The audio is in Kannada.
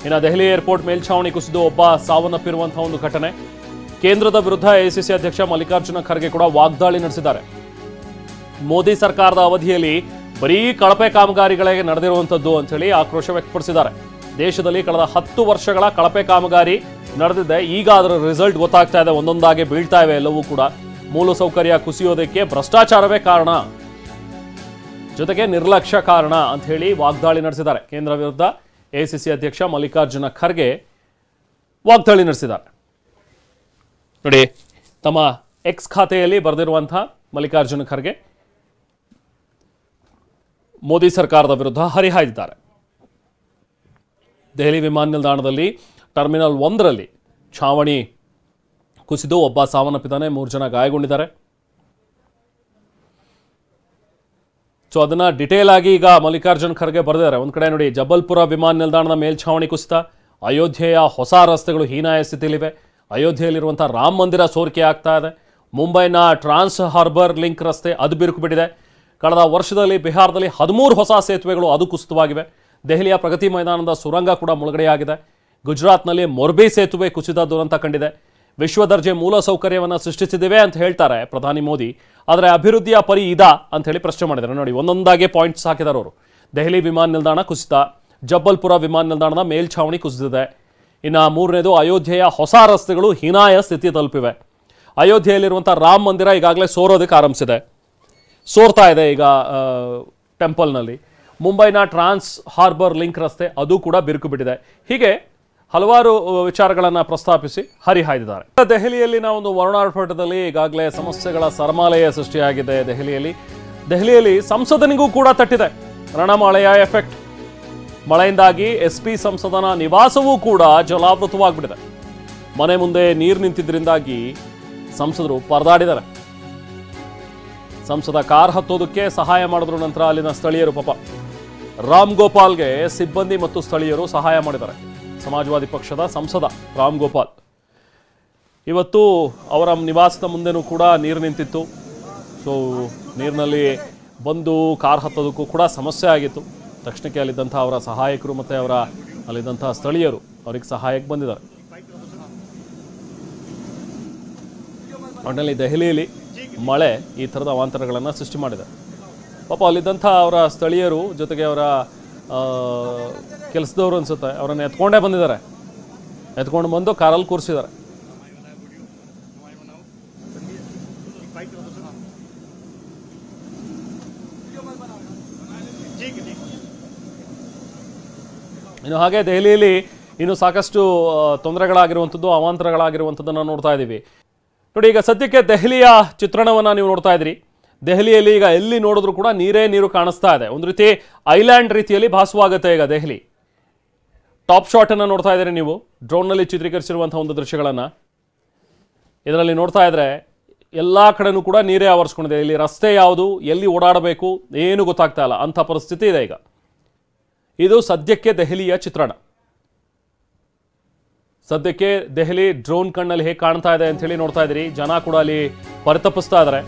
ಇನ್ನು ದೆಹಲಿ ಏರ್ಪೋರ್ಟ್ ಮೇಲ್ಛಾವಣಿ ಕುಸಿದು ಒಬ್ಬ ಸಾವನ್ನಪ್ಪಿರುವಂತಹ ಒಂದು ಘಟನೆ. ಕೇಂದ್ರದ ವಿರುದ್ಧ ಎಐಸಿಸಿ ಅಧ್ಯಕ್ಷ ಮಲ್ಲಿಕಾರ್ಜುನ ಖರ್ಗೆ ಕೂಡ ವಾಗ್ದಾಳಿ ನಡೆಸಿದ್ದಾರೆ. ಮೋದಿ ಸರ್ಕಾರದ ಅವಧಿಯಲ್ಲಿ ಬರೀ ಕಳಪೆ ಕಾಮಗಾರಿಗಳಿಗೆ ನಡೆದಿರುವಂತದ್ದು ಅಂತ ಹೇಳಿ ಆಕ್ರೋಶ ವ್ಯಕ್ತಪಡಿಸಿದ್ದಾರೆ. ದೇಶದಲ್ಲಿ ಕಳೆದ 10 ವರ್ಷಗಳ ಕಳಪೆ ಕಾಮಗಾರಿ ನಡೆದಿದೆ. ಈಗ ಅದರ ರಿಸಲ್ಟ್ ಗೊತ್ತಾಗ್ತಾ ಇದೆ, ಒಂದೊಂದಾಗಿ ಬೀಳ್ತಾ ಇವೆ ಎಲ್ಲವೂ ಕೂಡ. ಮೂಲಸೌಕರ್ಯ ಕುಸಿಯೋದಕ್ಕೆ ಭ್ರಷ್ಟಾಚಾರವೇ ಕಾರಣ, ಜೊತೆಗೆ ನಿರ್ಲಕ್ಷ್ಯ ಕಾರಣ ಅಂತ ಹೇಳಿ ವಾಗ್ದಾಳಿ ನಡೆಸಿದ್ದಾರೆ. ಕೇಂದ್ರ ವಿರುದ್ಧ ಎಐಸಿಸಿ ಅಧ್ಯಕ್ಷ ಮಲ್ಲಿಕಾರ್ಜುನ ಖರ್ಗೆ ವಾಗ್ದಾಳಿ ನಡೆಸಿದ್ದಾರೆ. ನೋಡಿ, ತಮ್ಮ ಎಕ್ಸ್ ಖಾತೆಯಲ್ಲಿ ಬರೆದಿರುವಂತಹ ಮಲ್ಲಿಕಾರ್ಜುನ ಖರ್ಗೆ ಮೋದಿ ಸರ್ಕಾರದ ವಿರುದ್ಧ ಹರಿಹಾಯ್ದಿದ್ದಾರೆ. ದೆಹಲಿ ವಿಮಾನ ನಿಲ್ದಾಣದಲ್ಲಿ ಟರ್ಮಿನಲ್ 1ರಲ್ಲಿ ಛಾವಣಿ ಕುಸಿದು ಒಬ್ಬ ಸಾವನ್ನಪ್ಪಿದ್ದಾನೆ, 3 ಜನ ಗಾಯಗೊಂಡಿದ್ದಾರೆ. ಸೊ ಅದನ್ನ ಡಿಟೇಲ್ ಆಗಿ ಈಗ ಮಲ್ಲಿಕಾರ್ಜುನ್ ಖರ್ಗೆ ಬರೆದಿದ್ದಾರೆ. ಒಂದ್ ಕಡೆ ನೋಡಿ, ಜಬಲ್ಪುರ ವಿಮಾನ ನಿಲ್ದಾಣದ ಮೇಲ್ಛಾವಣಿ ಕುಸಿತ, ಅಯೋಧ್ಯೆಯ ಹೊಸ ರಸ್ತೆಗಳು ಹೀನಾಯ ಸ್ಥಿತಿಯಲ್ಲಿವೆ, ಅಯೋಧ್ಯೆಯಲ್ಲಿರುವಂತಹ ರಾಮ ಮಂದಿರ ಸೋರಿಕೆ ಆಗ್ತಾ ಇದೆ, ಮುಂಬೈನ ಟ್ರಾನ್ಸ್ ಹಾರ್ಬರ್ ಲಿಂಕ್ ರಸ್ತೆ ಅದು ಬಿರುಕು ಬಿಟ್ಟಿದೆ. ಕಳೆದ ವರ್ಷದಲ್ಲಿ ಬಿಹಾರದಲ್ಲಿ 13 ಹೊಸ ಸೇತುವೆಗಳು ಅದು ಕುಸಿತವಾಗಿವೆ. ದೆಹಲಿಯ ಪ್ರಗತಿ ಮೈದಾನದ ಸುರಂಗ ಕೂಡ ಮುಳುಗಡೆಯಾಗಿದೆ. ಗುಜರಾತ್ನಲ್ಲಿ ಮೊರ್ಬಿ ಸೇತುವೆ ಕುಸಿದ ದುರಂತ ಕಂಡಿದೆ. ವಿಶ್ವ ದರ್ಜೆ ಮೂಲಸೌಕರ್ಯವನ್ನು ಸೃಷ್ಟಿಸಿದ್ದೇವೆ ಅಂತ ಹೇಳ್ತಾರೆ ಪ್ರಧಾನಿ ಮೋದಿ, ಆದರೆ ಅಭಿವೃದ್ಧಿಯ ಪರಿ ಇದಾ ಅಂತ ಹೇಳಿ ಪ್ರಶ್ನೆ ಮಾಡಿದ್ದಾರೆ. ನೋಡಿ, ಒಂದೊಂದಾಗೆ ಪಾಯಿಂಟ್ಸ್ ಹಾಕಿದ್ದಾರೆ ಅವರು. ದೆಹಲಿ ವಿಮಾನ ನಿಲ್ದಾಣ ಕುಸಿತ, ಜಬ್ಬಲ್ಪುರ ವಿಮಾನ ನಿಲ್ದಾಣದ ಮೇಲ್ಛಾವಣಿ ಕುಸಿದಿದೆ. ಇನ್ನು 3ನೇದು, ಅಯೋಧ್ಯೆಯ ಹೊಸ ರಸ್ತೆಗಳು ಹೀನಾಯ ಸ್ಥಿತಿ ತಲುಪಿವೆ. ಅಯೋಧ್ಯೆಯಲ್ಲಿರುವಂಥ ರಾಮ ಮಂದಿರ ಈಗಾಗಲೇ ಸೋರೋದಕ್ಕೆ ಆರಂಭಿಸಿದೆ, ಸೋರ್ತಾ ಇದೆ ಈಗ ಟೆಂಪಲ್ನಲ್ಲಿ. ಮುಂಬೈನ ಟ್ರಾನ್ಸ್ ಹಾರ್ಬರ್ ಲಿಂಕ್ ರಸ್ತೆ ಅದು ಕೂಡ ಬಿರುಕು ಬಿಟ್ಟಿದೆ. ಹೀಗೆ ಹಲವಾರು ವಿಚಾರಗಳನ್ನು ಪ್ರಸ್ತಾಪಿಸಿ ಹರಿಹಾಯ್ದಿದ್ದಾರೆ. ದೆಹಲಿಯಲ್ಲಿ ನಾವು ಒಂದು ವರ್ಣಾರ್ಭಟದಲ್ಲಿ ಈಗಾಗಲೇ ಸಮಸ್ಯೆಗಳ ಸರಮಾಲೆಯ ಸೃಷ್ಟಿಯಾಗಿದೆ. ದೆಹಲಿಯಲ್ಲಿ ಸಂಸದನಿಗೂ ಕೂಡ ತಟ್ಟಿದೆ ರಣಮಳೆಯ ಎಫೆಕ್ಟ್. ಮಳೆಯಿಂದಾಗಿ SP ಸಂಸದನ ನಿವಾಸವೂ ಕೂಡ ಜಲಾವೃತವಾಗ್ಬಿಟ್ಟಿದೆ. ಮನೆ ಮುಂದೆ ನೀರು ನಿಂತಿದ್ದರಿಂದಾಗಿ ಸಂಸದರು ಪರದಾಡಿದ್ದಾರೆ. ಸಂಸದ ಕಾರ್ ಹತ್ತೋದಕ್ಕೆ ಸಹಾಯ ಮಾಡಿದ್ರು. ನಂತರ ಅಲ್ಲಿನ ಸ್ಥಳೀಯರು, ಪಾಪ ರಾಮ್ ಗೋಪಾಲ್ಗೆ ಸಿಬ್ಬಂದಿ ಮತ್ತು ಸ್ಥಳೀಯರು ಸಹಾಯ ಮಾಡಿದ್ದಾರೆ. ಸಮಾಜವಾದಿ ಪಕ್ಷದ ಸಂಸದ ರಾಮ್ ಗೋಪಾಲ್, ಇವತ್ತು ಅವರ ನಿವಾಸದ ಮುಂದೆನೂ ಕೂಡ ನೀರು ನಿಂತಿತ್ತು. ಸೊ ನೀರಿನಲ್ಲಿ ಬಂದು ಕಾರ್ ಹತ್ತೋದಕ್ಕೂ ಕೂಡ ಸಮಸ್ಯೆ ಆಗಿತ್ತು. ತಕ್ಷಣಕ್ಕೆ ಅಲ್ಲಿದ್ದಂಥ ಅವರ ಸಹಾಯಕರು ಮತ್ತು ಅಲ್ಲಿದ್ದಂಥ ಸ್ಥಳೀಯರು ಅವರಿಗೆ ಸಹಾಯಕ್ಕೆ ಬಂದಿದ್ದಾರೆ. ಒಟ್ಟಿನಲ್ಲಿ ದೆಹಲಿಯಲ್ಲಿ ಮಳೆ ಈ ಥರದ ಅವಾಂತರಗಳನ್ನು ಸೃಷ್ಟಿ ಮಾಡಿದೆ. ಪಾಪ ಅಲ್ಲಿದ್ದಂಥ ಅವರ ಸ್ಥಳೀಯರು ಜೊತೆಗೆ ಅವರ ಕೆಲಸದವರು ಅನ್ಸುತ್ತೆ, ಅವರನ್ನು ಎತ್ಕೊಂಡೇ ಬಂದಿದ್ದಾರೆ. ಎತ್ಕೊಂಡು ಬಂದು ಕಾರಲ್ಲಿ ಕೂರಿಸಿದ್ದಾರೆ. ಇನ್ನು ಹಾಗೆ ದೆಹಲಿಯಲ್ಲಿ ಇನ್ನು ಸಾಕಷ್ಟು ತೊಂದರೆಗಳಾಗಿರುವಂಥದ್ದು, ಅವಾಂತರಗಳಾಗಿರುವಂಥದ್ದನ್ನು ನೋಡ್ತಾ ಇದ್ದೀವಿ. ನೋಡಿ, ಈಗ ಸದ್ಯಕ್ಕೆ ದೆಹಲಿಯ ಚಿತ್ರಣವನ್ನು ನೀವು ನೋಡ್ತಾ ಇದ್ರಿ. ದೆಹಲಿಯಲ್ಲಿ ಈಗ ಎಲ್ಲಿ ನೋಡಿದ್ರು ಕೂಡ ನೀರೇ ನೀರು ಕಾಣಿಸ್ತಾ ಇದೆ. ಒಂದು ರೀತಿ ಐಲ್ಯಾಂಡ್ ರೀತಿಯಲ್ಲಿ ಭಾಸವಾಗುತ್ತೆ ಈಗ ದೆಹಲಿ. ಟಾಪ್ ಶಾಟ್ ಅನ್ನು ನೋಡ್ತಾ ಇದ್ದೀರಿ ನೀವು, ಡ್ರೋನ್ನಲ್ಲಿ ಚಿತ್ರೀಕರಿಸಿರುವಂತಹ ಒಂದು ದೃಶ್ಯಗಳನ್ನು. ಇದರಲ್ಲಿ ನೋಡ್ತಾ ಇದ್ರೆ ಎಲ್ಲ ಕಡೆನೂ ಕೂಡ ನೀರೇ ಆವರಿಸ್ಕೊಂಡಿದೆ. ಇಲ್ಲಿ ರಸ್ತೆ ಯಾವುದು, ಎಲ್ಲಿ ಓಡಾಡಬೇಕು ಏನು ಗೊತ್ತಾಗ್ತಾ ಇಲ್ಲ ಅಂಥ ಪರಿಸ್ಥಿತಿ ಇದೆ ಈಗ. ಇದು ಸದ್ಯಕ್ಕೆ ದೆಹಲಿಯ ಚಿತ್ರಣ. ಸದ್ಯಕ್ಕೆ ದೆಹಲಿ ಡ್ರೋನ್ ಕಣ್ಣಲ್ಲಿ ಹೇಗೆ ಕಾಣ್ತಾ ಇದೆ ಅಂತ ಹೇಳಿ ನೋಡ್ತಾ ಇದ್ದೀರಿ. ಜನ ಕೂಡ ಅಲ್ಲಿ ಪರಿತಪಿಸ್ತಾ ಇದ್ದಾರೆ.